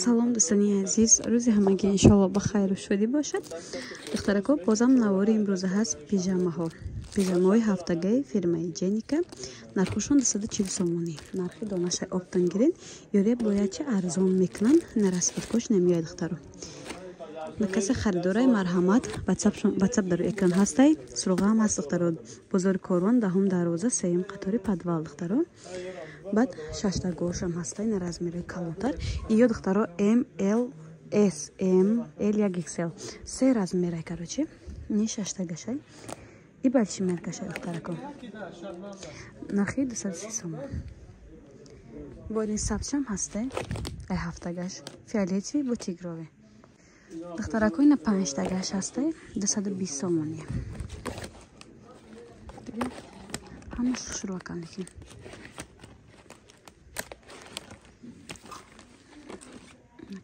салом дӯстони азиз, рӯзи ҳамагӣ иншоалло ба хайру шодӣ бошад. духтарако, бозам навори имрӯза ҳаст пижамаҳо. Пижамаҳои ҳафтагаи фирмаи Ҷеника. Нархушон 240 сомонӣ. нархи донашай обтон гирин. ёре боячи арзон мекунан, нарасбиткош намеояд духтаро. на касе харидораи марҳамат, ватсап дар экран ҳастай. суруғаам ҳаст духтаро. бозори Корвон, 10 дарвоза, 3 қатори подвал духтаро. баъд 6 гошам ҳастай на размери калонтар. ё духтаро М, Л, С, М, Л 1XL. 3 размерай короче. не 6 гашай. И больши меркашай духтарако. нархи 230 сомон. бони сабзшам ҳастай. ай 7 гаш. фиолетови бо тигрове. духтаракои на 5 гаш ҳастай. 220 сомони. ҳамаш хушрӯакан лекин.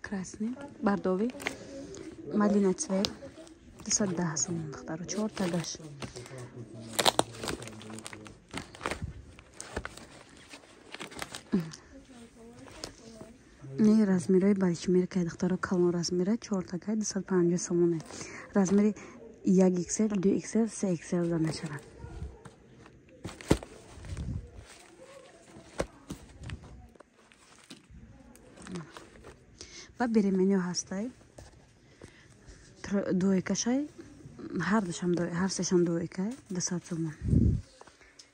красный, бордовый, малина цвет, 210 сомон духтаро, 4 гаш. не размери больши меркай духтаро, калон размери 4 гаш, 250 сомон. размери 1XL, 2XL, 3XL да мешавад. ва беремениё ҳастай. дуекашай, ҳар сешам дуекай, 200 сомон.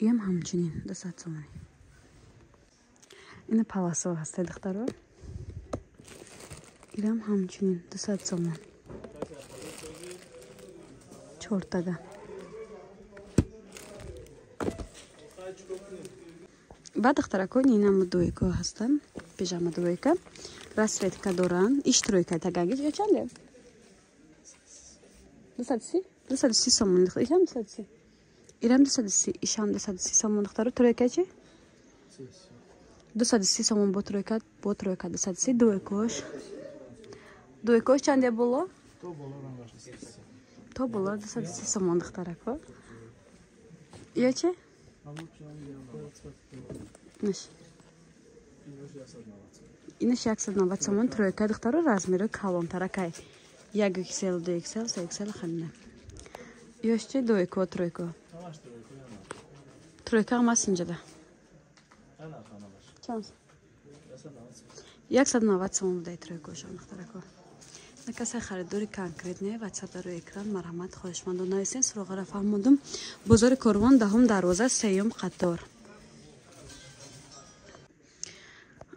иям ҳамчунин 200 сомон. ина паласо ҳастай духтаро. иям ҳамчунин 200 сомон. 4 тага. баъд духтаракони инам дуеко ҳастан. пижама дуека. расветка доран. иш тройка тагагиш ё чанде? 230? 230 сомон. ишам 230. ирам 230, ишам 230 сомон духтаро. тройка чи? 230 сомон бо тройка, 230 дуекош. дуекош чанде боло? то боло 230 сомон духтарако. ё чи? инаш 190 сомон тройка духтаро. размери калонтаракай 1XL, 2XL, 3XL хамина. ёш чи дуеко тройко? тройка ҳам аст инҷода. чанд? 190 сомон будай тройкошон духтарако. на касе харидори конкретне ватсап дар экран марҳамат хоҳишмандон нависен. суруғара фаҳмондум. бозори Корвон, 10 дарвоза, 3 қатор.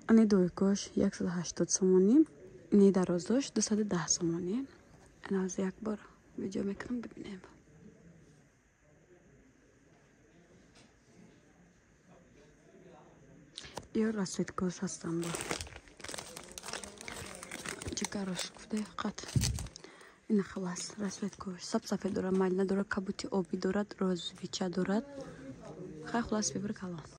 ани дуекош 180 сомонӣ. ини дароздош 210 сомонӣ. ана аз як бор видео мекунам бибинем. ё расветкос ҳастам бо ҷигарош гуфта қат. ина халас расветкош сабсафед дорад, малина дорад, кабути обӣ дорад, розовича дорад. хай хулас бибир калон.